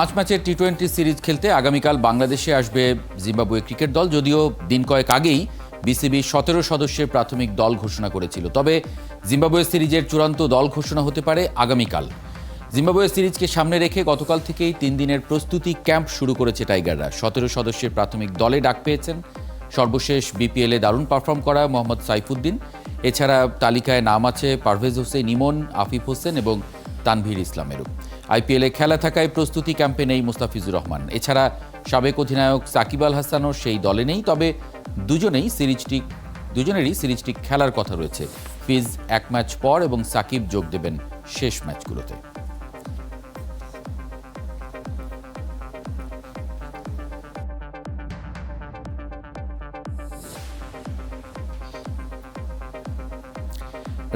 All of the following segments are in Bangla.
পাঁচ ম্যাচের টি-20 সিরিজ খেলতে আগামীকাল বাংলাদেশে আসবে জিম্বাবুয়ে ক্রিকেট দল। যদিও দিন কয়েক আগেই বিসিবি 17 সদস্যের প্রাথমিক দল ঘোষণা করেছিল, তবে জিম্বাবুয়ে সিরিজের চূড়ান্ত দল ঘোষণা হতে পারে আগামীকাল। জিম্বাবুয়ে সিরিজকে সামনে রেখে গতকাল থেকেই 3 দিনের প্রস্তুতি ক্যাম্প শুরু করেছে টাইগাররা। 17 সদস্যের প্রাথমিক দলে ডাক পেয়েছেন সর্বশেষ বিপিএলে দারুণ পারফর্ম করা মোহাম্মদ সাইফুদ্দিন। এছাড়া তালিকায় নাম আছে পারভেজ হোসেন ইমন, আফিফ হোসেন এবং তানভীর ইসলামেরও। আইপিএলে খেলা থাকায় প্রস্তুতি ক্যাম্পে নেই মুস্তাফিজুর রহমান। এছাড়া সাবেক অধিনায়ক সাকিব আল হাসানও সেই দলে নেই, তবে দুজনেরই সিরিজটি খেলার কথা রয়েছে। ফিজ এক ম্যাচ পর এবং সাকিব যোগ দেবেন শেষ ম্যাচগুলোতে।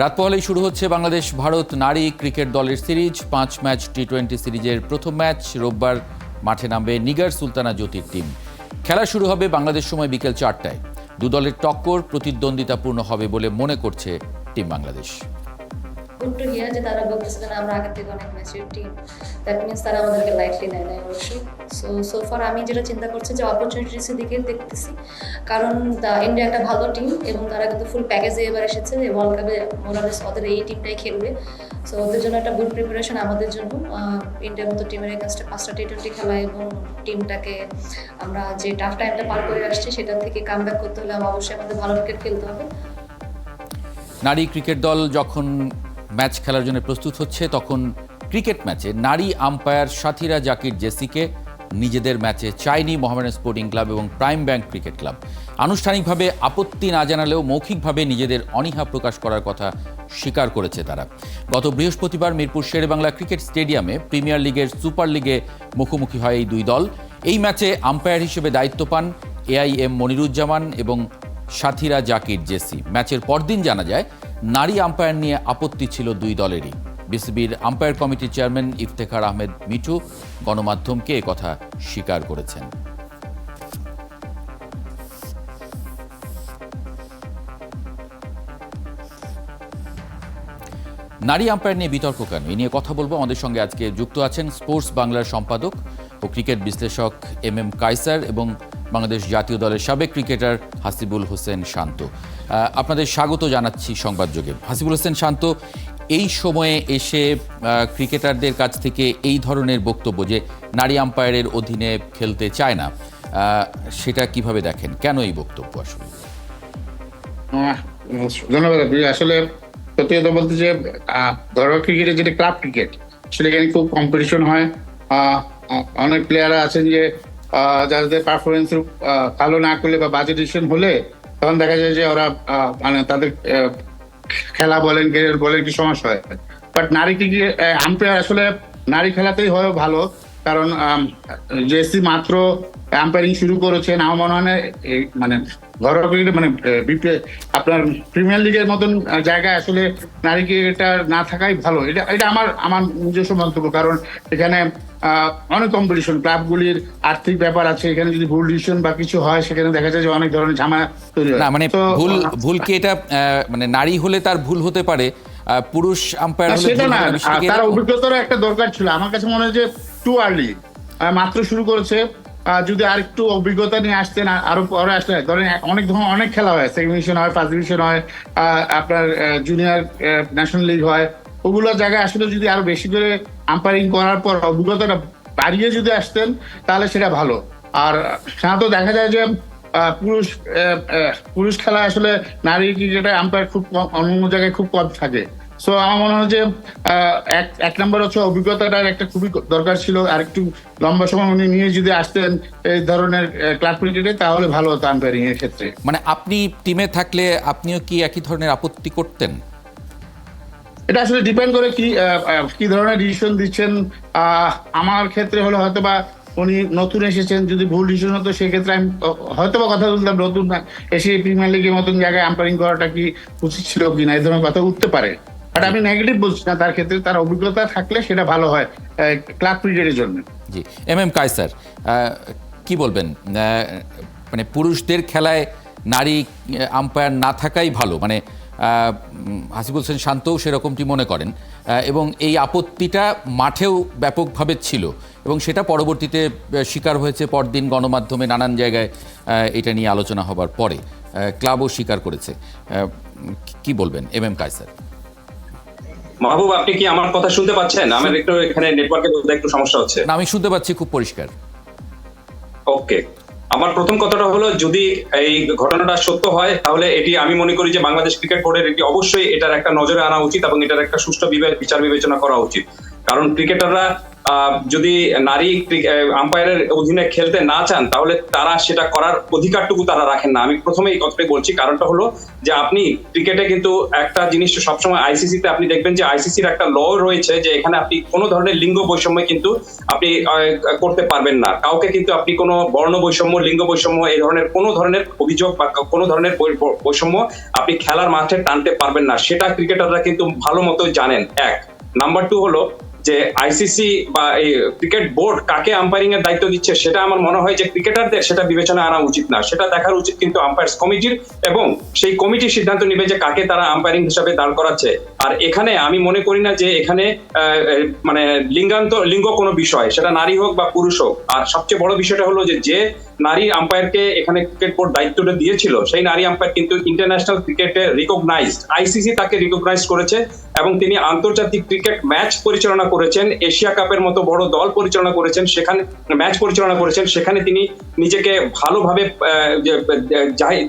রাত পোহালেই শুরু হচ্ছে বাংলাদেশ ভারত নারী ক্রিকেট দলের সিরিজ। 5 ম্যাচ টি-20 সিরিজের প্রথম ম্যাচ রোববার মাঠে নামবে নিগার সুলতানা জ্যোতির টিম। খেলা শুরু হবে বাংলাদেশ সময় বিকেল 4টায়। দু দলের টক্কর প্রতিদ্বন্দ্বিতাপূর্ণ হবে বলে মনে করছে টিম বাংলাদেশ। উল্টো হিয়া যে তারা বলতেছিলেন আমরা আগের থেকে অনেক ম্যাচের টিম, দ্যাট মিনস তারা আমাদেরকে লাইটলি নেয় না অবশ্যই। সো ফার আমি যেটা চিন্তা করছি যে অপরচুনিটিসের দিকে দেখতেছি, কারণ ইন্ডিয়া একটা ভালো টিম এবং তারা কিন্তু ফুল প্যাকেজে এবার এসেছে যে ওয়ার্ল্ড কাপে মোরালেস ওদের এই টিমটাই খেলবে। সো ওদের জন্য একটা গুড প্রিপারেশন আমাদের জন্য। ইন্ডিয়ার মতো টিমের এগেনস্টে 5টা টি-20 খেলা এবং টিমটাকে আমরা যে টাফ টাইমটা পার করে আসছি সেটা থেকে কাম ব্যাক করতে হলে অবশ্যই আমাদের ভালো ক্রিকেট খেলতে হবে। নারী ক্রিকেট দল যখন ম্যাচ খেলার জন্য প্রস্তুত হচ্ছে, তখন ক্রিকেট ম্যাচে নারী আম্পায়ার সাথীরা জাকির জেসিকে নিজেদের ম্যাচে চায়নি মোহামেডান স্পোর্টিং ক্লাব এবং প্রাইম ব্যাংক ক্রিকেট ক্লাব। আনুষ্ঠানিকভাবে আপত্তি না জানালেও মৌখিকভাবে নিজেদের অনীহা প্রকাশ করার কথা স্বীকার করেছে তারা। গত বৃহস্পতিবার মিরপুর শেরেবাংলা ক্রিকেট স্টেডিয়ামে প্রিমিয়ার লিগের সুপার লিগে মুখোমুখি হয় এই দুই দল। এই ম্যাচে আম্পায়ার হিসেবে দায়িত্ব পান এআইএম মনিরুজ্জামান এবং সাথীরা জাকির জেসি। ম্যাচের পরদিন জানা যায় নারী আম্পায়ার নিয়ে আপত্তি ছিল দুই দলেরই। বিসিবির আম্পায়ার কমিটির চেয়ারম্যান ইফতেখার আহমেদ মিঠু গণমাধ্যমকে একথা স্বীকার করেছেন। নারী আম্পায়ার নিয়ে বিতর্ক কেন, এ নিয়ে কথা বলবো। আমাদের সঙ্গে আজকে যুক্ত আছেন স্পোর্টস বাংলার সম্পাদক ও ক্রিকেট বিশ্লেষক এম কায়সার এবং বাংলাদেশ জাতীয় দলের সাবেক ক্রিকেটার হাসিবুল হোসেন শান্ত। আপনাদের স্বাগত জানাচ্ছি সংবাদযোগে। হাসিবুল হোসেন শান্ত, এই সময়ে এসে ক্রিকেটারদের কাছ থেকে এই ধরনের বক্তব্য যে নারী আম্পায়ারের অধীনে খেলতে চায় না, সেটা কিভাবে দেখেন? কেন এই বক্তব্য আসলে? ধন্যবাদ। আসলে সত্যি কথা বলতে যে ঘরোয়া ক্রিকেটে যেটা ক্লাব ক্রিকেট, আসলে এখানে খুব কম্পিটিশন হয়। অনেক প্লেয়াররা আছেন যে যাদের পারফরমেন্স ভালো না করলে বা বাজে ডিসিশন হলে তখন দেখা যায় যে ওরা মানে তাদের খেলা বলেন ক্যারিয়ার বলেন কি সমস্যা হয়। বাট নারী ক্রিকেট আম্পায়ার আসলে নারী খেলাতেই হয় ভালো, কারণ জেসি মাত্র আম্পায়ারিং শুরু করেছেন। আমার মনে হয় মানে ঘরোয়া ক্রিকেট মানে আপনার প্রিমিয়ার লিগের মতন জায়গায় আসলে নারী ক্রিকেটার না থাকাই ভালো। এটা আমার নিজস্ব মন্তব্য, কারণ এখানে অনেক কম্পিটিশন, ক্লাবগুলির আর্থিক ব্যাপার আছে। এখানে যদি ভুল ডিসিশন বা কিছু হয় সেখানে দেখা যায় যে অনেক ধরনের ঝামেলা তৈরি হয়। না মানে ভুল কি এটা মানে নারী হলে তার ভুল হতে পারে, পুরুষ আম্পায়ার হলে সেটা না, তার অভিজ্ঞতার একটা দরকার ছিল। আমার কাছে মনে হয় যে টু আর্লি, মাত্র শুরু করেছে। যদি আর একটু অভিজ্ঞতা নিয়ে আসতেন, আরো পরে আসলে ধরেন অনেক খেলা হয়, সেকেন্ড ডিভিশন হয়, ফার্স্ট ডিভিশন হয়, আপনার জুনিয়র ন্যাশনাল লিগ হয়, ওগুলোর জায়গায় আসলে যদি আরো বেশি করে আম্পায়ারিং করার পর অভিজ্ঞতাটা বাড়িয়ে যদি আসতেন তাহলে সেটা ভালো। আর সাধারণত দেখা যায় যে পুরুষ খেলা আসলে নারী ক্রিকেটে আম্পায়ার খুব অন্য জায়গায় খুব কম থাকে। সো আমার মনে হয় যে এক নম্বর হচ্ছে অভিজ্ঞতাটার একটা খুবই দরকার ছিল। আর একটু লম্বা সময় উনি নিয়ে যদি আসতেন এই ধরনের ক্লাব ক্রিকেটে তাহলে ভালো হতো আম্পায়ারিং এর ক্ষেত্রে। মানে আপনি টিমে থাকলে আপনিও কি একই ধরনের আপত্তি করতেন? এটা আসলে ডিপেন্ড করে কি ধরনের ডিসিশন দিচ্ছেন। আমার ক্ষেত্রে হলো হয়তো বা উনি নতুন এসেছেন, যদি ভুল ডিসিশন হতো সেক্ষেত্রে আমি হয়তো বা কথা বলতাম নতুন এসে প্রিমিয়ার লিগের মতন জায়গায় আম্পায়ারিং করাটা কি উচিত ছিল কিনা, এই ধরনের কথা উঠতে পারে। বাট আমি নেগেটিভ বলছি না, তার ক্ষেত্রে তার অভিজ্ঞতা থাকলে সেটা ভালো হয় ক্লাব ক্রিকেটের জন্য। জি, এম কায়সার, কি বলবেন? মানে পুরুষদের খেলায় নারী আম্পায়ার না থাকাই ভালো, মানে হাসিবুল হোসেন শান্তও সেরকমটি মনে করেন, এবং এই আপত্তিটা মাঠেও ব্যাপকভাবে ছিল এবং সেটা পরবর্তীতে স্বীকার হয়েছে পরদিন গণমাধ্যমে নানান জায়গায় এটা নিয়ে আলোচনা হবার পরে ক্লাবও স্বীকার করেছে। কি বলবেন এম কায়সার? মাহবুব, আপনি কি আমার কথা শুনতে পাচ্ছেন? আমার একটু এখানে নেটওয়ার্কে একটু সমস্যা হচ্ছে। না, আমি শুনতে পাচ্ছি খুব পরিষ্কার। ওকে, আমার প্রথম কথাটা হলো, যদি এই ঘটনাটা সত্য হয় তাহলে এটি আমি মনে করি যে বাংলাদেশ ক্রিকেট বোর্ডের এটি অবশ্যই এটার একটা নজরে আনা উচিত এবং এটার একটা সুষ্ঠু বিচার বিবেচনা করা উচিত। কারণ ক্রিকেটাররা যদি নারী আম্পায়ারের অধীনে খেলতে না চান তাহলে তারা সেটা করার অধিকারটুকু তারা রাখেন না। আমি প্রথমেই কথাটাই বলছি, কারণটা হলো যে আপনি ক্রিকেটে কিন্তু একটা জিনিস সবসময় আইসিসিতে আপনি দেখবেন যে আইসিসির একটা ল রয়েছে যে এখানে আপনি কোনো ধরনের লিঙ্গ বৈষম্য কিন্তু আপনি করতে পারবেন না। কাউকে কিন্তু আপনি কোনো বর্ণ বৈষম্য, লিঙ্গ বৈষম্য, এই ধরনের কোনো ধরনের অভিযোগ বা কোনো ধরনের বৈষম্য আপনি খেলার মাঠে টানতে পারবেন না। সেটা ক্রিকেটাররা কিন্তু ভালো মতোই জানেন। এক নাম্বার 2 হলো যে আইসিসি বা এই ক্রিকেট বোর্ড কাকে আম্পায়ারিং এর দায়িত্ব দিচ্ছে সেটা আমার মনে হয় যে ক্রিকেটারদের সেটা বিবেচনা আনা উচিত না। সেটা দেখার উচিত কিন্তু আম্পায়ার্স কমিটির, এবং সেই কমিটি সিদ্ধান্ত নেবে যে কাকে তারা আম্পায়ারিং হিসাবে দাঁড় করাচ্ছে। আর এখানে আমি মনে করি না যে এখানে মানে লিঙ্গ কোনো বিষয়, সেটা নারী হোক বা পুরুষ হোক। আর সবচেয়ে বড় বিষয়টা হলো যে নারী আম্পায়ারকে এখানে ক্রিকেট বোর্ড দায়িত্বটা দিয়েছিল সেই নারী আম্পায়ার কিন্তু ইন্টারন্যাশনাল ক্রিকেটে রিকগনাইজড, আইসিসি তাকে রিকগনাইজ করেছে এবং তিনি আন্তর্জাতিক ক্রিকেট ম্যাচ পরিচালনা করেছেন, এশিয়া কাপের মতো বড় দল পরিচালনা করেছেন, সেখানে ম্যাচ পরিচালনা করেছেন, সেখানে তিনি নিজেকে ভালোভাবে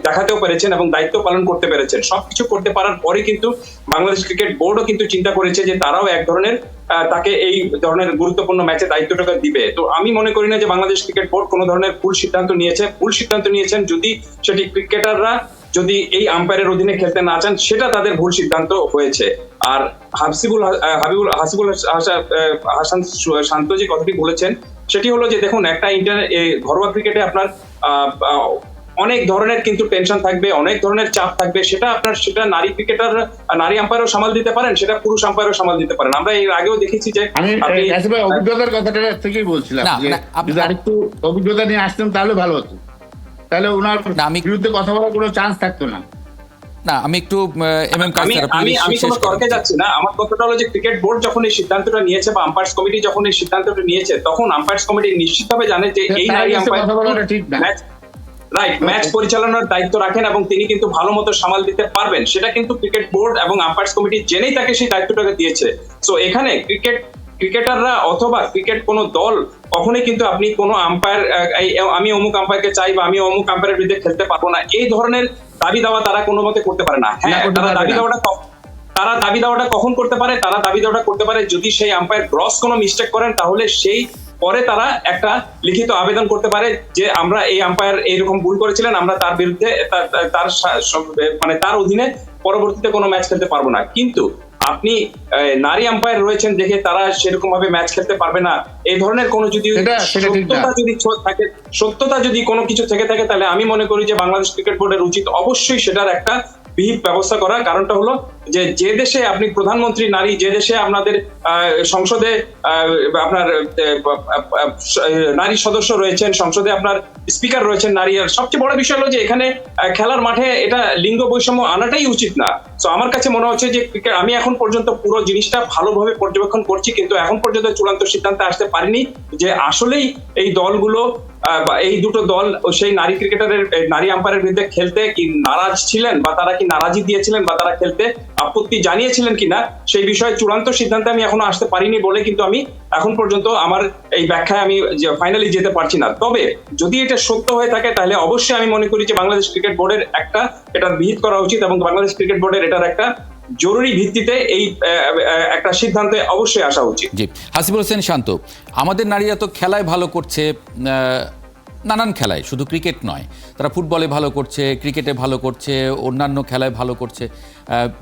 দেখাতেও পেরেছেন এবং দায়িত্ব পালন করতে পেরেছেন। সবকিছু করতে পারার পরে কিন্তু বাংলাদেশ ক্রিকেট বোর্ডও কিন্তু চিন্তা করেছে যে তারাও এক ধরনের তাকে এই ধরনের গুরুত্বপূর্ণ ম্যাচে দায়িত্বটা দিবে। তো আমি মনে করি না যে বাংলাদেশ ক্রিকেট বোর্ড কোনো ধরনের ভুল সিদ্ধান্ত নিয়েছেন। যদি সেটি ক্রিকেটাররা যদি এই আম্পায়ারের অধীনে খেলতে না চান সেটা তাদের ভুল সিদ্ধান্ত হয়েছে। আর হাসিবুল হাসান শান্ত যে কথাটি বলেছেন সেটি হলো যে দেখুন, একটা ঘরোয়া ক্রিকেটে আপনার অনেক ধরনের কিন্তু টেনশন থাকবে, অনেক ধরনের চাপ থাকবে। সেটা নারী ক্রিকেটার, নারী আম্পায়ারও সামাল দিতে পারেন, সেটা পুরুষ আম্পায়ারও সামাল দিতে পারেন। আমরা এর আগেও দেখেছি যে আমি অভিজ্ঞতার কথাটা থেকেই বলছিলাম যে যদি আরেকটু অভিজ্ঞতা নিয়ে আসতেন তাহলে ভালো হতো, তাহলে ওনার বিরুদ্ধে কথা বলার কোনো চান্স থাকতো না। না, আমি একটু আমি কোনো তর্কে যাচ্ছি না। আমার কথাটা হলো যে ক্রিকেট বোর্ড যখন এই সিদ্ধান্তটা নিয়েছে বা আম্পায়ার্স কমিটি যখন এই সিদ্ধান্তটা নিয়েছে তখন আম্পায়ার্স কমিটি নিশ্চিতভাবে জানে যে এই নারী আম্পায়ার ঠিক না, রাইট, ম্যাচ পরিচালনার দায়িত্ব রাখেন এবং তিনি কিন্তু ভালো মতো সামাল দিতে পারবেন। সেটা কিন্তু ক্রিকেট বোর্ড এবং আম্পায়ার্স কমিটি জেনেই তাকে সেই দায়িত্বটাকে দিয়েছে। সো এখানে ক্রিকেটাররা অথবা ক্রিকেট কোনো দল কখনোই কিন্তু আপনি কোনো আম্পায়ার আমি অমুক আম্পায়ারকে চাই বা আমি অমুক আম্পায়ারের বিরুদ্ধে খেলতে পারবো না, এই ধরনের দাবি দাওয়া তারা কোনো মতে করতে পারে না। হ্যাঁ, তারা দাবি দেওয়াটা কখন করতে পারে? তারা দাবি দেওয়াটা করতে পারে যদি সেই আম্পায়ার গ্রস কোনো মিস্টেক করেন, তাহলে সেই পরে তারা একটা লিখিত আবেদন করতে পারে যে আমরা এই আম্পায়ার এইরকম ভুল করেছিলেন, আমরা তার বিরুদ্ধে তার অধীনে পরবর্তীতে কোনো ম্যাচ খেলতে পারবো না। কিন্তু আপনি নারী আম্পায়ার রয়েছেন দেখে তারা সেরকম ভাবে ম্যাচ খেলতে পারবে না, এই ধরনের কোনো সত্যতা যদি কোনো কিছু থেকে থাকে তাহলে আমি মনে করি যে বাংলাদেশ ক্রিকেট বোর্ডের উচিত অবশ্যই সেটার একটা বিহিত ব্যবস্থা করা। কারণটা হলো যে দেশে আপনি প্রধানমন্ত্রী নারী, যে দেশে আপনাদের সংসদে আপনার নারী সদস্য রয়েছেন, সংসদে আপনার স্পিকার রয়েছেন নারী, আর সবচেয়ে বড় বিষয় হলো যে এখানে খেলার মাঠে এটা লিঙ্গ বৈষম্য আনাটাই উচিত না। তো আমার কাছে মনে হচ্ছে যে ক্রিকেট, আমি এখন পর্যন্ত পুরো জিনিসটা ভালোভাবে পর্যবেক্ষণ করছি কিন্তু এখন পর্যন্ত চূড়ান্ত সিদ্ধান্তে আসতে পারিনি যে আসলেই এই দলগুলো বা এই দুটো দল সেই নারী ক্রিকেটারের, নারী আম্পায়ারের বিরুদ্ধে খেলতে কি নারাজ ছিলেন বা তারা কি নারাজি দিয়েছিলেন বা তারা খেলতে আপত্তি জানিয়েছিলেন কিনা, সেই বিষয়ে চূড়ান্ত সিদ্ধান্তে আমি এখনো আসতে পারিনি বলে কিন্তু আমি এখন পর্যন্ত আমার এই ব্যাখ্যায় আমি ফাইনালি যেতে পারছি না। তবে যদি এটা সত্য হয়ে থাকে তাহলে অবশ্যই আমি মনে করি যে বাংলাদেশ ক্রিকেট বোর্ডের এটার বিহিত করা উচিত এবং বাংলাদেশ ক্রিকেট বোর্ডের এটার একটা জরুরি ভিত্তিতে এই একটা সিদ্ধান্তে অবশ্যই আসা উচিত। জি, হাসিবুল হোসেন শান্ত, আমাদের নারীরা তো খেলায় ভালো করছে, নানান খেলায়, শুধু ক্রিকেট নয়, তারা ফুটবলে ভালো করছে, ক্রিকেটে ভালো করছে, অন্যান্য খেলায় ভালো করছে।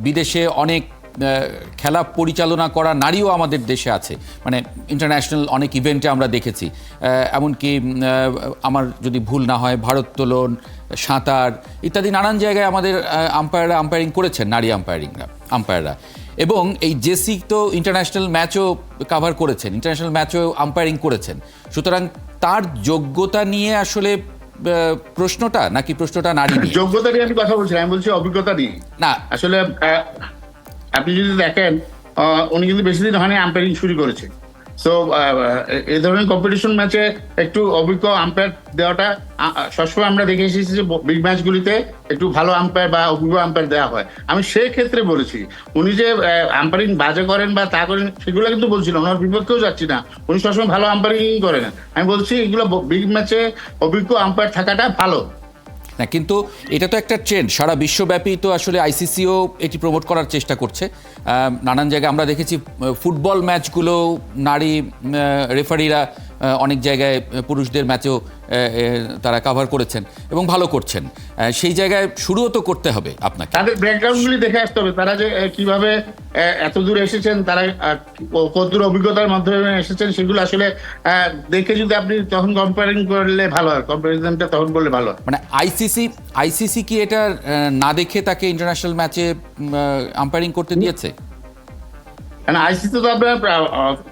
বিদেশে অনেক খেলা পরিচালনা করা নারীও আমাদের দেশে আছে, মানে ইন্টারন্যাশনাল অনেক ইভেন্টে আমরা দেখেছি। এমনকি আমার যদি ভুল না হয় ভারোত্তোলন, সাঁতার ইত্যাদি নানান জায়গায় আমাদের আম্পায়ারিং করেছেন নারী আম্পায়াররা। এবং এই জেসি তো ইন্টারন্যাশনাল ম্যাচও কাভার করেছেন, ইন্টারন্যাশনাল ম্যাচও আম্পায়ারিং করেছেন। সুতরাং তার যোগ্যতা নিয়ে আসলে প্রশ্নটা, নাকি প্রশ্নটা নারী নিয়ে? যোগ্যতা নিয়ে আমি কথা বলছি, আমি বলছি অভিজ্ঞতা নিয়ে। না, আসলে আপনি যদি দেখেন উনি কিন্তু বেশি দিন হয়নি আম্পায়ারিং শুরু করেছে। সো এই ধরনের কম্পিটিশন ম্যাচে একটু অভিজ্ঞ আম্পায়ার দেওয়াটা সবসময় আমরা দেখে এসেছি যে বিগ ম্যাচগুলিতে একটু ভালো আম্পায়ার বা অভিজ্ঞ আম্পায়ার দেওয়া হয়। আমি সেই ক্ষেত্রে বলেছি, উনি যে আম্পায়ারিং বাজে করেন বা তা করেন সেগুলো কিন্তু বলছি না, ওনার বিপক্ষেও যাচ্ছি না, উনি সবসময় ভালো আম্পায়ারিং করেন। আমি বলছি এগুলো বিগ ম্যাচে অভিজ্ঞ আম্পায়ার থাকাটা ভালো না, কিন্তু এটা তো একটা ট্রেন্ড, সারা বিশ্বব্যাপী তো আসলে আইসিসিও এটি প্রমোট করার চেষ্টা করছে। নানান জায়গায় আমরা দেখেছি ফুটবল ম্যাচগুলো নারী রেফারিরা অনেক জায়গায় পুরুষদের ম্যাচেও তারা কভার করেছেন এবং ভালো করছেন। সেই জায়গায় শুরুও তো করতে হবে আপনাকে, তাদের ব্যাকগ্রাউন্ডগুলি দেখে আসতে হবে, তারা যে কিভাবে এত দূর এসেছেন, তারা কতদূর অভিজ্ঞতার মাধ্যমে এসেছেন, সেগুলো আসলে দেখে যদি আপনি তখন কম্পেয়ারিং করলে ভালো হয়, কম্পারিজনটা তখন করলে ভালো হয়। মানে আইসিসি কি এটা না দেখে তাকে ইন্টারন্যাশনাল ম্যাচে আম্পায়ারিং করতে দিয়েছে? আইসিসি তো আপনার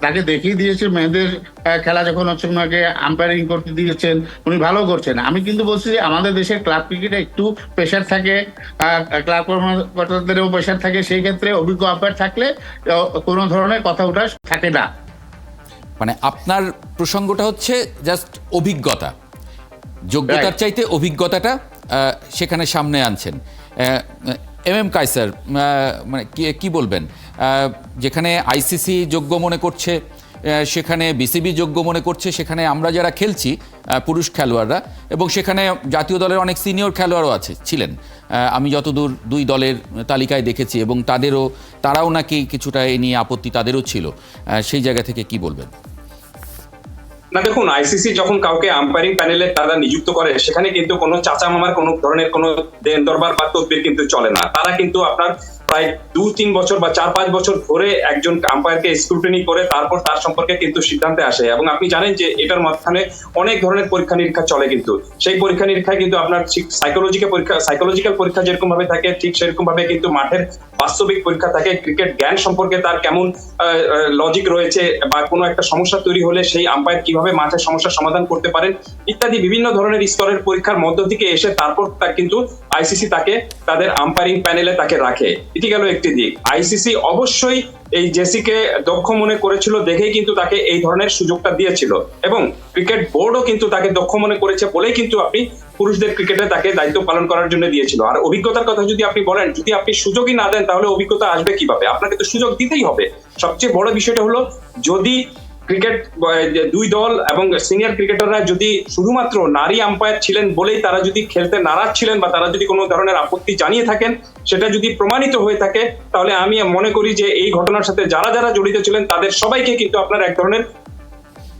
তাকে দেখিয়ে দিয়েছে, মেয়েদের খেলা যখন হচ্ছে ওনাকে আম্পায়ারিং করতে দিয়েছেন, উনি ভালো করছেন। আমি কিন্তু বলছি যে আমাদের দেশের ক্লাব ক্রিকেটে একটু প্রেশার থাকে, ক্লাব কর্মকর্তাদেরও প্রেশার থাকে, সেই ক্ষেত্রে অভিজ্ঞ আম্পায়ার থাকলে কোনো ধরনের কথা ওঠা থাকে না। মানে আপনার প্রসঙ্গটা হচ্ছে জাস্ট অভিজ্ঞতা, যোগ্যতার চাইতে অভিজ্ঞতাটা সেখানে সামনে আনছেন। এম কায়সার, মানে কি বলবেন, যেখানে আইসিসি যোগ্য মনে করছে, সেখানে বিসিবি যোগ্য মনে করছে, সেখানে আমরা যারা খেলছি পুরুষ খেলোয়াড়রা, এবং সেখানে জাতীয় দলের অনেক সিনিয়র খেলোয়াড়ও ছিলেন, আমি যতদূর দুই দলের তালিকায় দেখেছি, এবং তারাও নাকি কিছুটা এ নিয়ে আপত্তি তাদেরও ছিল। সেই জায়গা থেকে কি বলবেন? না দেখুন, আইসিসি যখন কাউকে আম্পায়ারিং প্যানেলে তারা নিযুক্ত করে, সেখানে কিন্তু কোনো চাচা মামার কোনো ধরনের কোনো দেন দরবার বা তদবির কিন্তু চলে না। তারা কিন্তু আপনার প্রায় 2-3 বছর বা 4-5 বছর ধরে একজন আম্পায়ারকে স্ক্রুটিনি করে তারপর তার সম্পর্কে কিন্তু সিদ্ধান্তে আসে। এবং আপনি জানেন যে এটার মাঝখানে অনেক ধরনের পরীক্ষা নিরীক্ষা চলে, কিন্তু সেই পরীক্ষা নিরীক্ষায় কিন্তু আপনার সাইকোলজিক্যাল পরীক্ষা যেরকম ভাবে থাকে, ঠিক সেরকম ভাবে কিন্তু মাঠের বাস্তবিক পরীক্ষা থাকে। ক্রিকেট জ্ঞান সম্পর্কে তার কেমন লজিক রয়েছে, বা কোনো একটা সমস্যা তৈরি হলে সেই আম্পায়ার কিভাবে মাঠের সমস্যার সমাধান করতে পারেন, ইত্যাদি বিভিন্ন ধরনের স্তরের পরীক্ষার মধ্য থেকে এসে তারপর কিন্তু আইসিসি তাকে তাদের আম্পায়ারিং প্যানেলে তাকে রাখে। এটি গেল একটি দিক। আইসিসি অবশ্যই এই জেসিকে দক্ষ মনে করেছিল দেখেই কিন্তু তাকে এই ধরনের সুযোগটা দিয়েছিল, এবং ক্রিকেট বোর্ডও কিন্তু তাকে দক্ষ মনে করেছে বলেই কিন্তু আপনি পুরুষদের ক্রিকেটে তাকে দায়িত্ব পালন করার জন্য দিয়েছিল। আর অভিজ্ঞতার কথা যদি আপনি বলেন, যদি আপনি সুযোগই না দেন তাহলে অভিজ্ঞতা আসবে কিভাবে? আপনাকে তো সুযোগ দিতেই হবে। সবচেয়ে বড় বিষয়টা হলো, যদি ক্রিকেট দুই দল এবং সিনিয়র ক্রিকেটাররা যদি শুধুমাত্র নারী আম্পায়ার ছিলেন বলেই তারা যদি খেলতে নারাজ ছিলেন, বা তারা যদি কোনো ধরনের আপত্তি জানিয়ে থাকেন, সেটা যদি প্রমাণিত হয়ে থাকে, তাহলে আমি মনে করি যে এই ঘটনার সাথে যারা যারা জড়িত ছিলেন তাদের সবাইকে কিন্তু আপনার এক ধরনের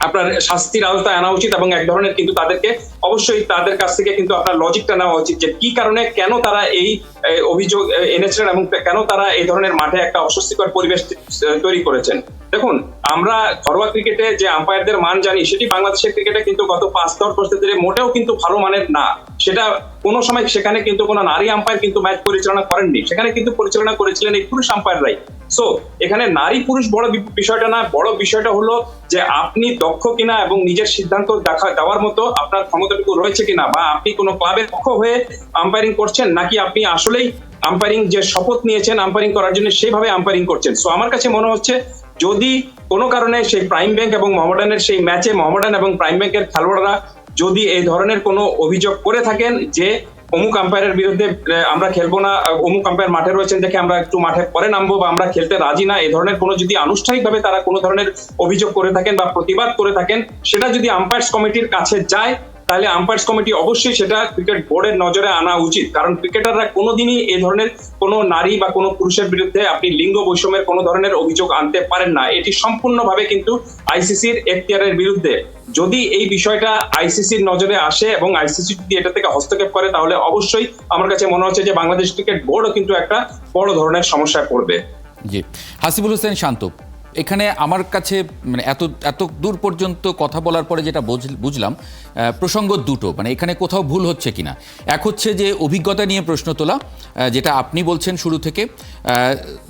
আপনার শাস্তির আওতায় আনা উচিত, এবং এক ধরনের কিন্তু তাদেরকে অবশ্যই তাদের কাছ থেকে কিন্তু আপনার লজিকটা নেওয়া উচিত যে কি কারণে, কেন তারা এই অভিযোগ এনেছিলেন, এবং কেন তারা এই ধরনের মাঠে একটা অস্বস্তিকর পরিবেশ তৈরি করেছেন। দেখুন, আমরা ঘরোয়া ক্রিকেটে যে আম্পায়ারদের মান জানি, সেটি বাংলাদেশের ক্রিকেটে কিন্তু গত 5-10 বছর ধরে মোটেও কিন্তু ভালো মানের না। সেটা কোনো সময় সেখানে কিন্তু কোনো নারী আম্পায়ার কিন্তু ম্যাচ পরিচালনা করেননি, সেখানে কিন্তু পরিচালনা করেছিলেন এই পুরুষ আম্পায়াররাই। সো এখানে নারী পুরুষ বড় বিষয়টা না, বড় বিষয়টা হলো যে আপনি দক্ষ কিনা এবং নিজের সিদ্ধান্ত দেওয়ার মতো আপনার ক্ষমতাটুকু রয়েছে কিনা, বা আপনি কোনো ক্লাবের পক্ষ হয়ে আম্পায়ারিং করছেন, নাকি আপনি আসলেই আম্পায়ারিং যে শপথ নিয়েছেন আম্পায়ারিং করার জন্য সেইভাবে আম্পায়ারিং করছেন। সো আমার কাছে মনে হচ্ছে, যদি কোনো কারণে সেই প্রাইম ব্যাংক এবং মোহামেডানের সেই ম্যাচে মোহামেডান এবং প্রাইম ব্যাংকের খেলোয়াড়রা যদি এই ধরনের কোনো অভিযোগ করে থাকেন যে অমুক আম্পায়ারের বিরুদ্ধে আমরা খেলবো না, অমুক আম্পায়ার মাঠে রয়েছেন দেখে আমরা একটু মাঠে পরে নামবো, বা আমরা খেলতে রাজি না, এই ধরনের কোনো যদি আনুষ্ঠানিকভাবে তারা কোনো ধরনের অভিযোগ করে থাকেন বা প্রতিবাদ করে থাকেন, সেটা যদি আম্পায়ার্স কমিটির কাছে যায়, তাহলে আম্পায়ার্স কমিটি অবশ্যই সেটা ক্রিকেট বোর্ডের নজরে আনা উচিত। কারণ ক্রিকেটাররা কোনোদিনই এই ধরনের কোনো নারী বা কোনো পুরুষের বিরুদ্ধে আপনি লিঙ্গ বৈষম্যের কোনো ধরনের অভিযোগ আনতে পারেন না। এটি সম্পূর্ণভাবে কিন্তু আইসিসির এখতিয়ারের বিরুদ্ধে। যদি এই বিষয়টা আইসিসির নজরে আসে এবং আইসিসি যদি এটা থেকে হস্তক্ষেপ করে, তাহলে অবশ্যই আমার কাছে মনে হচ্ছে যে বাংলাদেশ ক্রিকেট বোর্ডও কিন্তু একটা বড় ধরনের সমস্যায় পড়বে। জি, হাসিবুল হোসেন শান্ত, এখানে আমার কাছে মানে এত দূর পর্যন্ত কথা বলার পরে যেটা বুঝলাম, প্রসঙ্গ দুটো, মানে এখানে কোথাও ভুল হচ্ছে কিনা। এক হচ্ছে যে অভিজ্ঞতা নিয়ে প্রশ্ন তোলা, যেটা আপনি বলছেন শুরু থেকে।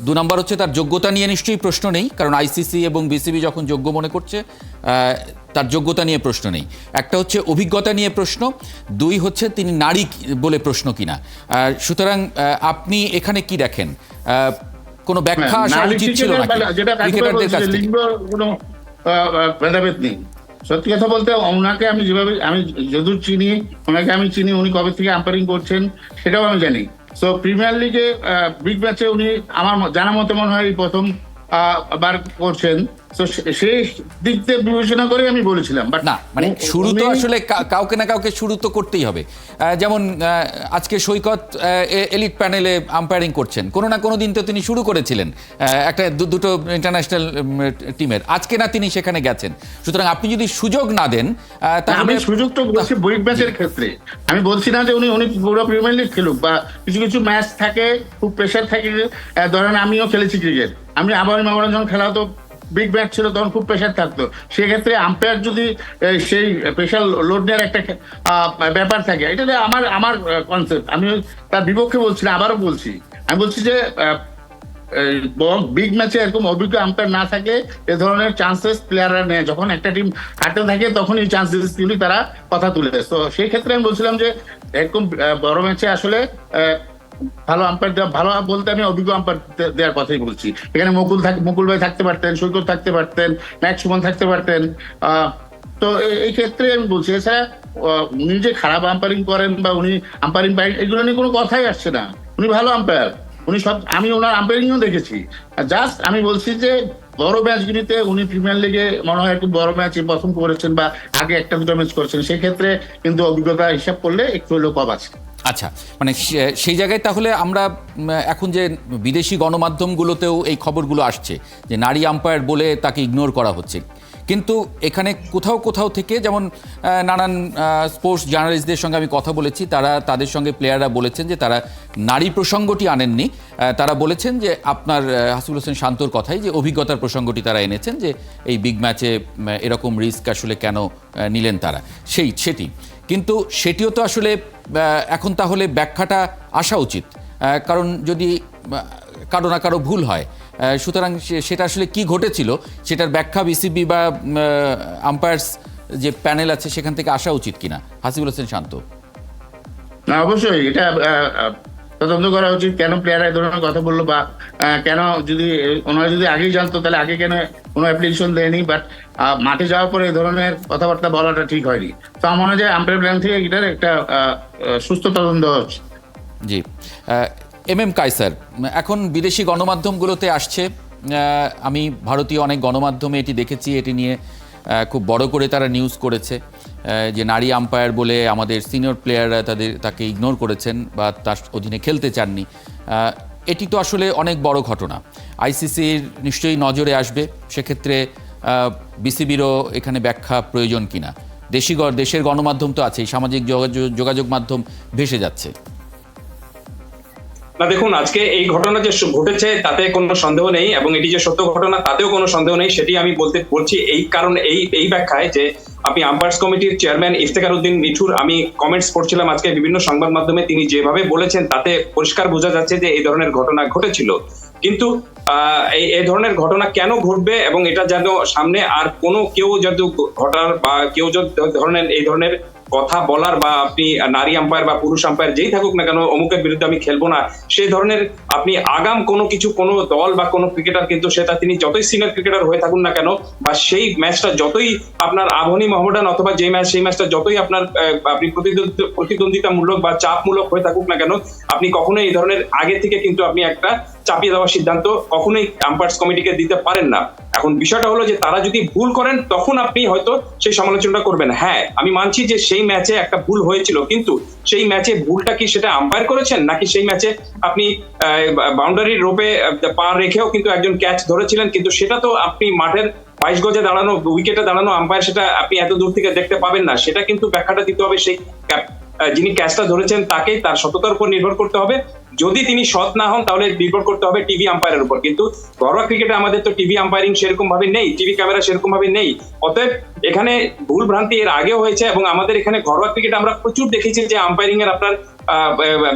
2 নম্বর হচ্ছে তার যোগ্যতা নিয়ে নিশ্চয়ই প্রশ্ন নেই, কারণ আইসিসি এবং বিসিবি যখন যোগ্য মনে করছে তার যোগ্যতা নিয়ে প্রশ্ন নেই, একটা হচ্ছে অভিজ্ঞতা নিয়ে প্রশ্ন, দুই হচ্ছে তিনি নারী বলে প্রশ্ন কিনা। সুতরাং আপনি এখানে কি দেখেন, কোনো ব্যাখ্যা আসা নারী উচিত ছিল ক্রিকেটের নাকি যেটা ক্রিকেটারদের কাছ থেকে? লিঙ্গ কোনো ভেদাভেদ নেই। সত্যি কথা বলতে ওনাকে আমি যেভাবে আমি যদুর চিনি, ওনাকে আমি চিনি, উনি কবে থেকে আম্পায়ারিং করছেন সেটাও আমি জানি। সো প্রিমিয়ার লিগে বিগ ম্যাচে উনি আমার জানা মতে মনে হয় এই প্রথম বার করছেন। তো সেই দিক দিয়ে বিবেচনা করে আমি বলেছিলাম। বাট না মানে শুরু তো আসলে কাউকে না কাউকে শুরু তো করতেই হবে। যেমন আজকে সৈকত এলিট প্যানেলে আম্পায়ারিং করছেন, কোনো না কোনো দিন তো তিনি শুরু করেছিলেন একটা দুটো ইন্টারন্যাশনাল টিমের, আজকে না তিনি সেখানে গেছেন। সুতরাং আপনি যদি সুযোগ না দেন তাহলে আমি সুযোগ তো বলছি বিগ ম্যাচের ক্ষেত্রে, আমি বলছি না যে উনি পুরো প্রিমিয়ার লিগ খেলুক, বা কিছু কিছু ম্যাচ থাকে খুব প্রেশার থাকে। ধরেন আমিও খেলেছি ক্রিকেট, আমি আবার যখন খেলা হতো বিগ ম্যাচ ছিল তখন খুব প্রেশার থাকতো, সেক্ষেত্রে আম্পায়ার যদি সেই প্রেশার লোড নেওয়ার একটা ব্যাপার থাকে, এটা আমার কনসেপ্ট। আমি তার বিপক্ষে বলছি না, আবারও বলছি, আমি বলছি যে বিগ ম্যাচে এরকম অভিজ্ঞ আম্পায়ার না থাকে এ ধরনের চান্সেস প্লেয়াররা নেয়। যখন একটা টিম হারতে থাকে তখন এই চান্সেস গুলি তারা কথা তুলে। তো সেই ক্ষেত্রে আমি বলছিলাম যে এরকম বড় ম্যাচে আসলে ভালো আম্পায়ার দেওয়া, ভালো বলতে আমি অভিজ্ঞ আম্পায়ার দেওয়ার কথাই বলছি। এখানে মুকুল ভাই থাকতে পারতেন, সৈকত থাকতে পারতেন, ম্যাক্স সুমন থাকতে পারতেন। তো এই ক্ষেত্রে আমি বলছি, এছাড়া উনি যে খারাপ আম্পায়ারিং করেন বা উনি আম্পায়ারিং পাই এগুলো নিয়ে কোনো কথাই আসছে না। উনি ভালো আম্পায়ার, উনি সব, আমি ওনার আম্পায়ারিংও দেখেছি। জাস্ট আমি বলছি যে বড় ম্যাচগুলিতে উনি প্রিমিয়ার লিগে মনে হয় একটু বড় ম্যাচ প্রথম করেছেন বা আগে একটা দুটো ম্যাচ করেছেন, সেক্ষেত্রে কিন্তু অভিজ্ঞতা হিসাব করলে একটু হলেও কম আছে। আচ্ছা, মানে সেই জায়গায় তাহলে আমরা এখন যে বিদেশি গণমাধ্যমগুলোতেও এই খবরগুলো আসছে যে নারী আম্পায়ার বলে তাকে ইগনোর করা হচ্ছে, কিন্তু এখানে কোথাও থেকে যেমন নানান স্পোর্টস জার্নালিস্টদের সঙ্গে আমি কথা বলেছি, তাদের সঙ্গে প্লেয়াররা বলেছেন যে তারা নারী প্রসঙ্গটি আনেননি। তারা বলেছেন যে আপনার হাসিবুল হোসেন শান্তর কথাই, যে অভিজ্ঞতার প্রসঙ্গটি তারা এনেছেন, যে এই বিগ ম্যাচে এরকম রিস্ক আসলে কেন নিলেন তারা, সেটি। কিন্তু সেটিও তো আসলে এখন তাহলে ব্যাখ্যাটা আসা উচিত, কারণ যদি কারো না কারো ভুল হয়, সুতরাং সেটা আসলে কি ঘটেছিল সেটার ব্যাখ্যা বিসিবি বা আম্পায়ার্স যে প্যানেল আছে সেখান থেকে আসা উচিত কিনা, হাসিবুল হোসেন শান্ত? না, অবশ্যই এটা তদন্ত করা উচিত, কেন প্লেয়াররা এই ধরনের কথা বললো, বা কেন ওনারা যদি আগেই জানতো তাহলে আগে কেন কোনো অ্যাপ্লিকেশন দেয়নি। বাট মাঠে যাওয়ার পরে এই ধরনের কথাবার্তা বলাটা ঠিক হয়নি। তো আমার মনে হয় আম্পায়ার প্ল্যান থেকে এটার একটা সুস্থ তদন্ত হচ্ছে। জি, এম কায়সার, এখন বিদেশি গণমাধ্যমগুলোতে আসছে, আমি ভারতীয় অনেক গণমাধ্যমে এটি দেখেছি, এটি নিয়ে খুব বড় করে তারা নিউজ করেছে যে নারী আম্পায়ার বলে আমাদের সিনিয়র প্লেয়াররা তাকে ইগনোর করেছেন বা তার অধীনে খেলতে চাননি। এটি তো আসলে অনেক বড় ঘটনা, আইসিসির নিশ্চয়ই নজরে আসবে। সেক্ষেত্রে বিসিবিরও এখানে ব্যাখ্যা প্রয়োজন কিনা? দেশের গণমাধ্যম তো আছেই, সামাজিক যোগাযোগ মাধ্যম ভেসে যাচ্ছে। না দেখুন, আজকে এই ঘটনা যে ঘটেছে তাতে কোনো সন্দেহ নেই, এবং এটি যে সত্য ঘটনা তাতেও কোনো সন্দেহ নেই। সেটি আমি বলছি এই কারণে, এই ব্যাখ্যায় যে আপনি আম্পায়ার্স কমিটির চেয়ারম্যান ইফতেখার উদ্দিন মিঠুর আমি কমেন্টস পড়ছিলাম আজকে বিভিন্ন সংবাদ মাধ্যমে, তিনি যেভাবে বলেছেন তাতে পরিষ্কার বোঝা যাচ্ছে যে এই ধরনের ঘটনা ঘটেছিল। কিন্তু এই ধরনের ঘটনা কেন ঘটবে এবং এটা যেন সামনে আর কোনো কেউ যদি ঘটার বা কেউ যদি এই ধরনের কথা বলার, বা আপনি নারী আম্পায়ার বা পুরুষ আম্পায়ার যেই থাকুক না কেন অমুকের বিরুদ্ধে আমি খেলবো না, সেই ধরনের আপনি আগাম কোনো দল বা কোনো ক্রিকেটার, কিন্তু সেটা তিনি যতই সিনিয়র ক্রিকেটার হয়ে থাকুন না কেন, বা সেই ম্যাচটা যতই আপনার আবহানী মোহামেডান অথবা সেই ম্যাচটা যতই আপনি প্রতিদ্বন্দ্বিতামূলক বা চাপমূলক হয়ে থাকুক না কেন, আপনি কখনোই এই ধরনের আগে থেকে কিন্তু আপনি একটা চাপিয়ে দেওয়ার সিদ্ধান্ত কখনোই আম্পায়ার্স কমিটিকে দিতে পারেন না। এখন বিষয়টা হলো যে তারা যদি ভুল করেন তখন আপনি হয়তো সেই সমালোচনাটা করবেন। হ্যাঁ, আমি মানছি যে সেই ম্যাচে একটা ভুল হয়েছিল, কিন্তু সেই ম্যাচে ভুলটা কি সেটা আম্পায়ার করেছেন, নাকি সেই ম্যাচে আপনি বাউন্ডারির রোপে পা রেখেও কিন্তু একজন ক্যাচ ধরেছিলেন, কিন্তু সেটা তো আপনি মাঠের 22 গজে দাঁড়ানো, উইকেটে দাঁড়ানো আম্পায়ার সেটা আপনি এত দূর থেকে দেখতে পাবেন না। সেটা কিন্তু ব্যাখ্যাটা দিতে হবে সেই যিনি ক্যাচটা ধরেছেন তাকে, তার সততার উপর নির্ভর করতে হবে। যদি তিনি সৎ না হন তাহলে নির্ভর করতে হবে টিভি আম্পায়ারের উপর। কিন্তু ঘরোয়া ক্রিকেটে আমাদের তো টিভি আম্পায়ারিং সেরকম ভাবে নেই, টিভি ক্যামেরা সেরকম ভাবে নেই। অতএব এখানে ভুল ভ্রান্তি এর আগেও হয়েছে, এবং আমাদের এখানে ঘরোয়া ক্রিকেটে আমরা প্রচুর দেখেছি যে আম্পায়ারিং এর আপনার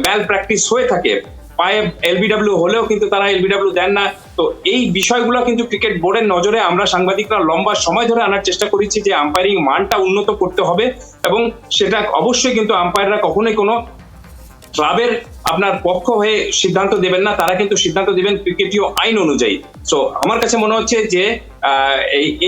ম্যাল প্র্যাকটিস হয়ে থাকে। পায়ে এলবিডব্লিউ হলেও কিন্তু তারা এলবিডব্লিউ দেন না। তো এই বিষয়গুলো কিন্তু ক্রিকেট বোর্ডের নজরে আমরা সাংবাদিকরা লম্বা সময় ধরে আনার চেষ্টা করেছি যে আম্পায়ারিং মানটা উন্নত করতে হবে, এবং সেটা অবশ্যই কিন্তু আম্পায়াররা কখনোই কোনো ক্লাবের আপনার পক্ষ হয়ে সিদ্ধান্ত দেবেন না, তারা কিন্তু সিদ্ধান্ত দিবেন ক্রিকেটীয় আইন অনুযায়ী। সো আমার কাছে মনে হচ্ছে যে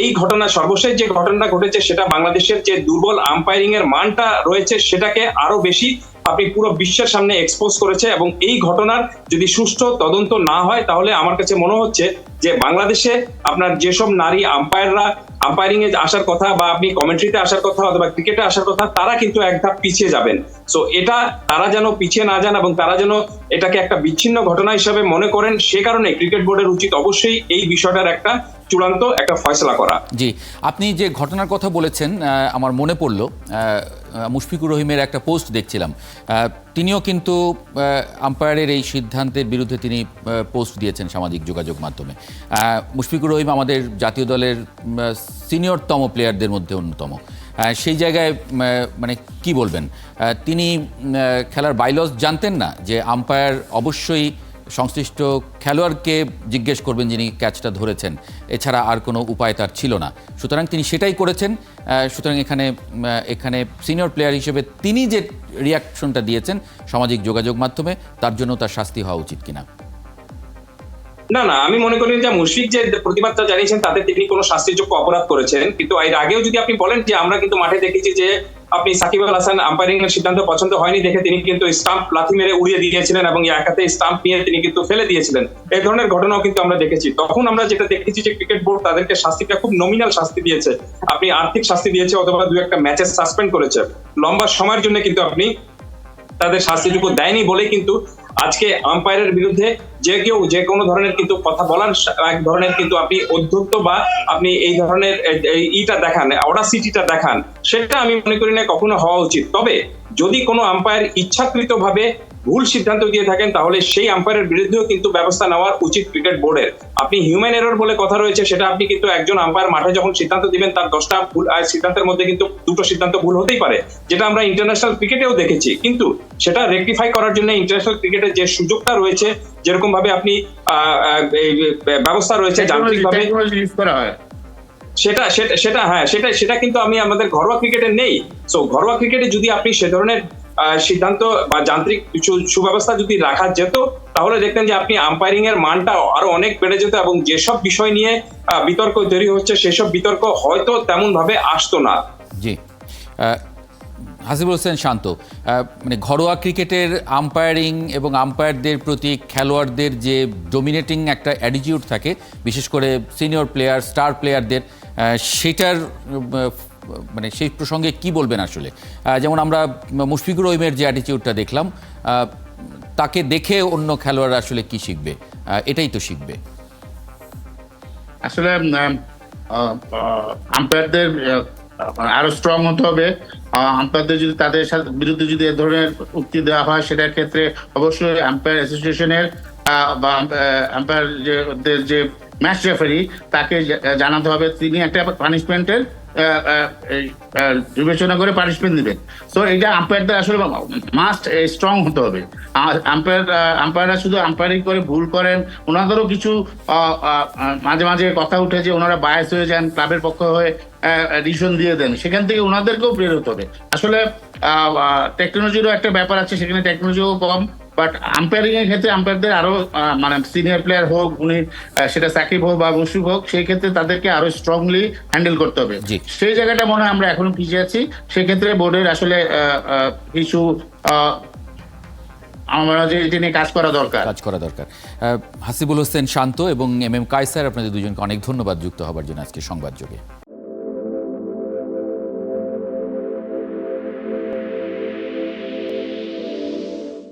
এই ঘটনা, সর্বশেষ যে ঘটনাটা ঘটেছে, সেটা বাংলাদেশের যে দুর্বল আম্পায়ারিং এর মানটা রয়েছে সেটাকে আরো বেশি আপনি পুরো বিশ্বের সামনে এক্সপোজ করেছে। এবং এই ঘটনার যদি সুষ্ঠু তদন্ত না হয় তাহলে আমার কাছে মনে হচ্ছে যে বাংলাদেশে আপনার যেসব নারী আম্পায়াররা আম্পায়ারিং এ আসার কথা বা আপনি কমেন্ট্রিতে আসার কথা অথবা ক্রিকেটে আসার কথা, তারা কিন্তু এক ধাপ পিছিয়ে যাবেন। সো এটা তারা যেন পিছিয়ে না যান এবং তারা যেন এটাকে একটা বিচ্ছিন্ন ঘটনা হিসেবে মনে করেন, সে কারণে ক্রিকেট বোর্ডের উচিত অবশ্যই এই বিষয়টার একটা চূড়ান্ত একটা ফয়সলা করা। জি, আপনি যে ঘটনার কথা বলেছেন আমার মনে পড়ল, মুশফিকুর রহিমের একটা পোস্ট দেখছিলাম, তিনিও কিন্তু আম্পায়ারের এই সিদ্ধান্তের বিরুদ্ধে তিনি পোস্ট দিয়েছেন সামাজিক যোগাযোগ মাধ্যমে। মুশফিকুর রহিম আমাদের জাতীয় দলের সিনিয়রতম প্লেয়ারদের মধ্যে অন্যতম। সেই জায়গায় মানে কি বলবেন, তিনি খেলার বাইলস জানতেন না যে আম্পায়ার অবশ্যই সংশ্লিষ্ট খেলোয়াড়কে জিজ্ঞেস করবেন যিনি ক্যাচটা ধরেছেন, এছাড়া আর কোনো উপায় তার ছিল না। সুতরাং তিনি সেটাই করেছেন। সুতরাং এখানে সিনিয়র প্লেয়ার হিসেবে তিনি যে রিয়াকশনটা দিয়েছেন সামাজিক যোগাযোগ মাধ্যমে, তার জন্য তার শাস্তি হওয়া উচিত কিনা? না, আমি মনে করি যে মুশফিক যে প্রতিবাদটা জানিয়েছেন তাতে তিনি কোনো শাস্তিযোগ্য অপরাধ করেছেন। কিন্তু এর আগেও যদি আপনি বলেন যে আমরা কিন্তু মাঠে দেখেছি যে আপনি সাকিব আল হাসান আম্পায়ারিং এর সিদ্ধান্ত পছন্দ হয়নি দেখে তিনি কিন্তু স্টাম্প লাথি মেরে উড়িয়ে দিয়েছিলেন এবং একাতে স্টাম্প নিয়ে তিনি কিন্তু ফেলে দিয়েছিলেন। এই ধরনের ঘটনাও কিন্তু আমরা দেখেছি। তখন আমরা যেটা দেখেছি যে ক্রিকেট বোর্ড তাদেরকে শাস্তিটা খুব নমিনাল শাস্তি দিয়েছে, আপনি আর্থিক শাস্তি দিয়েছে অথবা দু একটা ম্যাচেস সাসপেন্ড করেছে, লম্বা সময়ের জন্য কিন্তু আপনি তাদের শাস্তিটুকু দেয়নি বলে কিন্তু আজকে আম্পায়ারের বিরুদ্ধে যে কোনো ধরনের কিন্তু কথা বলার এক ধরনের কিন্তু আপনি অধ্যত্ত বা আপনি এই ধরনের ইটা দেখান, অডাসিটিটা দেখান, সেটা আমি মনে করি না কখনো হওয়া উচিত। তবে যদি কোনো আম্পায়ার ইচ্ছাকৃতভাবে ভুল সিদ্ধান্ত দিয়ে থাকেন তাহলে সেই আম্পায়ারের বিরুদ্ধেও কিন্তু ব্যবস্থা নেওয়া উচিত ক্রিকেট বোর্ডের। আপনি হিউম্যান এরর বলে কথা রয়েছে, সেটা আপনি কিন্তু একজন আম্পায়ার মাঠে যখন সিদ্ধান্ত দিবেন তার 10টা ভুল সিদ্ধান্তের মধ্যে কিন্তু 2টো সিদ্ধান্ত ভুল হতেই পারে, যেটা আমরা ইন্টারন্যাশনাল ক্রিকেটেও দেখেছি। কিন্তু সেটা রেকটিফাই করার জন্য ইন্টারন্যাশনাল ক্রিকেটের যে সুযোগটা রয়েছে, যেরকম ভাবে আপনি ব্যবস্থা রয়েছে যান্ত্রিকভাবে সেটা কিন্তু আমি আমাদের ঘরোয়া ক্রিকেটে নেই। সো ঘরোয়া ক্রিকেটে যদি আপনি সে ধরনের সিদ্ধান্ত বা যান্ত্রিক সুব্যবস্থা যদি রাখা যেত তাহলে দেখতেন যে আপনি আম্পায়ারিং এর মানটা আরো অনেক বেড়ে যেত এবং যেসব বিষয় নিয়ে বিতর্ক তৈরি হচ্ছে সেসব বিতর্ক হয়তো তেমন ভাবে আসতো না। জি, হাসিবুল হোসেন শান্ত, মানে ঘরোয়া ক্রিকেটের আম্পায়ারিং এবং আম্পায়ারদের প্রতি খেলোয়াড়দের যে ডোমিনেটিং একটা অ্যাটিটিউড থাকে, বিশেষ করে সিনিয়র প্লেয়ার স্টার প্লেয়ারদের, সেটার মানে সেই প্রসঙ্গে কি বলবেন আসলে? যেমন আমরা মুশফিকুর রহিমের যে অ্যাটিটিউডটা দেখলাম, তাকে দেখে অন্য খেলোয়াড়রা আসলে কি শিখবে? এটাই তো শিখবে। আসলে আম্পায়ারদের আরো স্ট্রং হতে হবে। আম্পায়ারদের যদি তাদের বিরুদ্ধে যদি এ ধরনের উক্তি দেওয়া হয়, সেটার ক্ষেত্রে অবশ্যই আম্পায়ার অ্যাসোসিয়েশনের বা আম্পায়ারদের যে ম্যাচ রেফারি তাকে জানাতে হবে, তিনি একটা পানিশমেন্টের বিবেচনা করে পানিশমেন্ট দিবেন। তো এটা আম্পায়ারদের আসলে মাস্ট স্ট্রং হতে হবে। আম্পায়াররা শুধু আম্পায়ারিং করে ভুল করেন, ওনাদেরও কিছু মাঝে মাঝে কথা উঠে যে ওনারা বায়াস হয়ে যান, ক্লাবের পক্ষ হয়ে ডিসিশন দিয়ে দেন, সেখান থেকে ওনাদেরকেও প্রেরোতে হবে। আসলে টেকনোলজিরও একটা ব্যাপার আছে, সেখানে টেকনোলজিও কম, বাট আম্পায়ারিং এর ক্ষেত্রে আম্পায়ারদের আরো মানে সিনিয়র প্লেয়ার হোক, উনি সেটা সাকিব হোক বা মুশফিক হোক, সেই ক্ষেত্রে তাদেরকে আরো স্ট্রংলি হ্যান্ডেল করতে হবে। সেই জায়গাটা মনে হয় আমরা এখনো পিছিয়ে আছি। সেক্ষেত্রে বোর্ডের আসলে কিছু আমার মনে হয় যে এটি নিয়ে কাজ করা দরকার। হাসিবুল হোসেন শান্ত এবং MM কায়সার, আপনাদের দুজনকে অনেক ধন্যবাদ যুক্ত হবার জন্য আজকে সংবাদ যোগে।